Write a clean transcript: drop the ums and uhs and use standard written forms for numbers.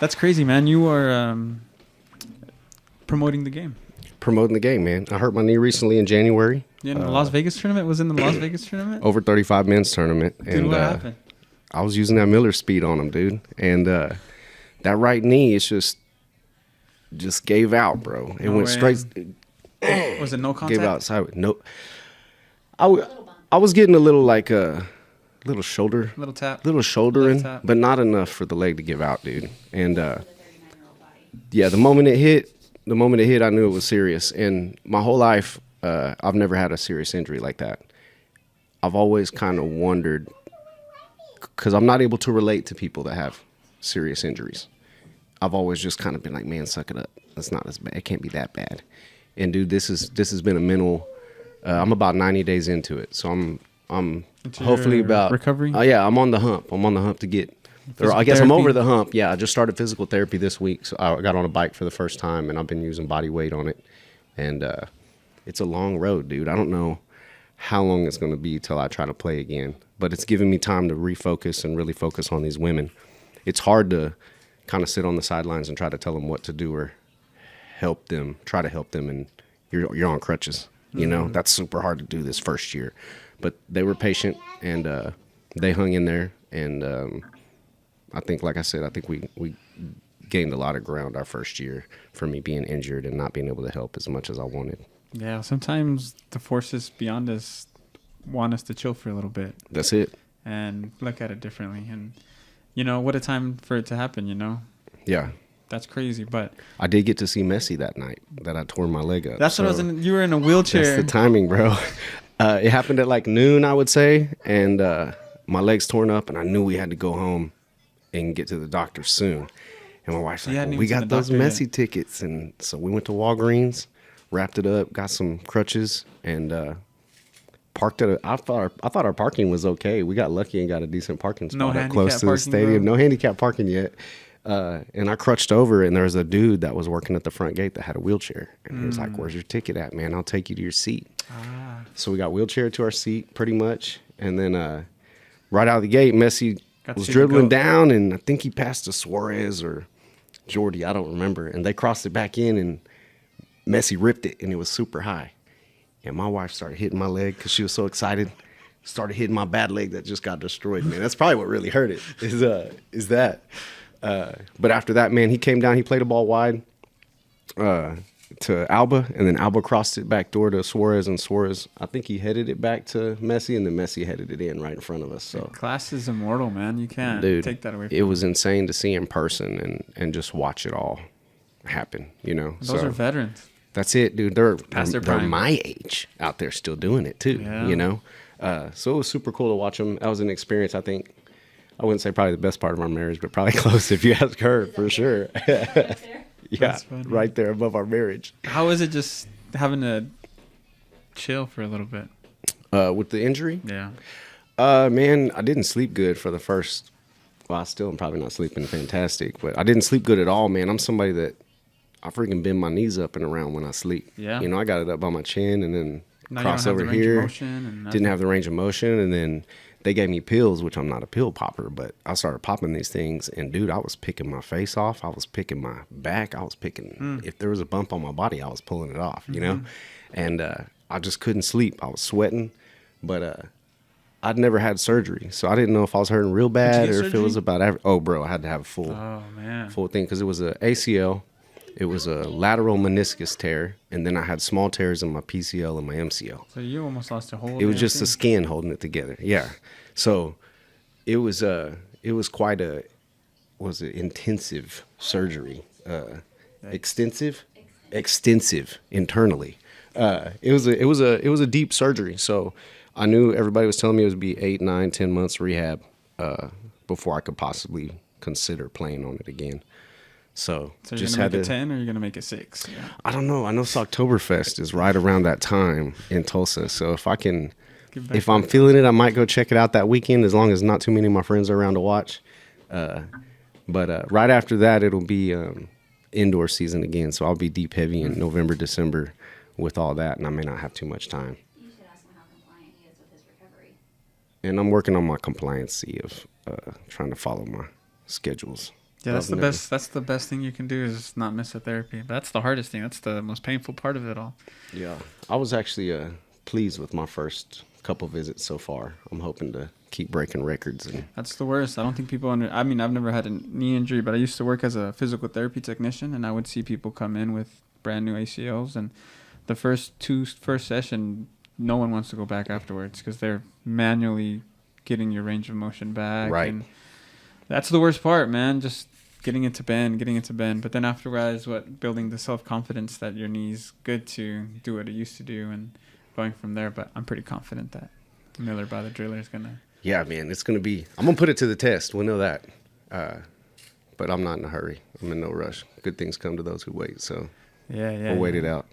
That's crazy, man. You are promoting the game. Promoting the game, man. I hurt my knee recently in January. In the Las Vegas tournament? Was in the Las Vegas tournament? Over 35 men's tournament. Dude, and what happened? I was using that Miller speed on him, dude. And that right knee, it's just gave out, bro. It went straight. Was it no contact? Gave out sideways. No. I was getting a little like little shoulder. Little tap. Little shouldering, tap. but not enough for the leg to give out, dude. And yeah, the moment it hit, I knew it was serious. And my whole life, I've never had a serious injury like that. I've always kind of wondered, because I'm not able to relate to people that have serious injuries. I've always just kind of been like, man, suck it up. It's not as bad. It can't be that bad. And dude, this has been a mental. I'm about 90 days into it, so I'm hopefully about recovery. Yeah, I'm on the hump. I'm on the hump to get. Or I guess I'm over the hump. Yeah, I just started physical therapy this week. So I got on a bike for the first time, and I've been using body weight on it. And it's a long road, dude. I don't know how long it's going to be till I try to play again. But it's giving me time to refocus and really focus on these women. It's hard to kind of sit on the sidelines and try to tell them what to do or try to help them. And you're on crutches. You know, that's super hard to do this first year. But they were patient, and they hung in there. And I think, like I said, we gained a lot of ground our first year for me being injured and not being able to help as much as I wanted. Yeah, sometimes the forces beyond us want us to chill for a little bit. That's it. And look at it differently. And, you know, what a time for it to happen, you know? Yeah. That's crazy, but... I did get to see Messi that night that I tore my leg up. That's what I was in. You were in a wheelchair. That's the timing, bro. It happened at like noon, I would say, and my leg's torn up, and I knew we had to go home and get to the doctor soon. And my wife's like, well, we got those Messi tickets. And so we went to Walgreens, wrapped it up, got some crutches, and parked at I thought our parking was okay. We got lucky and got a decent parking spot up close to the stadium. No handicap parking yet. And I crutched over, and there was a dude that was working at the front gate that had a wheelchair. And he was like, where's your ticket at, man? I'll take you to your seat. So we got wheelchair to our seat pretty much. And then right out of the gate, Messi was dribbling down, and I think he passed to Suarez or Jordi. I don't remember. And they crossed it back in, and Messi ripped it, and it was super high. And my wife started hitting my leg because she was so excited. Started hitting my bad leg that just got destroyed, man. That's probably what really hurt it, is that. But after that, man, he came down. He played a ball wide to Alba, and then Alba crossed it back door to Suarez, and Suarez, I think he headed it back to Messi, and then Messi headed it in right in front of us. So class is immortal, man. You can't take that away from it. Was insane to see in person and just watch it all happen, you know. Those are veterans. That's it, dude. They're my age out there still doing it too, you know. So it was super cool to watch them. That was an experience, I think. I wouldn't say probably the best part of our marriage, but probably close if you ask her, for sure. Yeah, right there above our marriage. How is it just having to chill for a little bit? With the injury? Yeah. Man, I didn't sleep good for the first... Well, I still am probably not sleeping fantastic, but I didn't sleep good at all, man. I'm somebody that... I freaking bend my knees up and around when I sleep. Yeah. You know, I got it up by my chin and then cross over here. Didn't have the range of motion, and then... They gave me pills, which I'm not a pill popper, but I started popping these things, and dude, I was picking my face off. I was picking my back. I was picking, if there was a bump on my body, I was pulling it off, you know? And I just couldn't sleep. I was sweating, but I'd never had surgery, so I didn't know if I was hurting real bad or if it was about oh, bro, I had to have a full thing, because it was a ACL. It was a lateral meniscus tear, and then I had small tears in my PCL and my MCL. So you almost lost a whole... It was just the skin holding it together. Yeah. So it was quite a intensive surgery. Extensive internally. It was a deep surgery. So I knew everybody was telling me it would be 8, 9, 10 months rehab before I could possibly consider playing on it again. So you're just going to make it 10 or you're going to make it 6? Yeah. I don't know. I know Oktoberfest is right around that time in Tulsa. So if I'm feeling it, I might go check it out that weekend, as long as not too many of my friends are around to watch. But right after that, it'll be indoor season again. So I'll be deep heavy in November, December with all that, and I may not have too much time. You should ask him how compliant he is with his recovery. And I'm working on my compliancy of trying to follow my schedules. Yeah, that's the best. That's the best thing you can do is not miss a therapy. That's the hardest thing. That's the most painful part of it all. Yeah, I was actually pleased with my first couple visits so far. I'm hoping to keep breaking records. And that's the worst. I don't think people I mean, I've never had a knee injury, but I used to work as a physical therapy technician, and I would see people come in with brand new ACLs, and the first session, no one wants to go back afterwards because they're manually getting your range of motion back. Right. And that's the worst part, man. Just getting it to bend. But then afterwards, building the self-confidence that your knee's good to do what it used to do and going from there. But I'm pretty confident that Miller by the Driller is going to. Yeah, man, it's going to be, I'm going to put it to the test. We'll know that. But I'm not in a hurry. I'm in no rush. Good things come to those who wait. So yeah, we'll wait it out.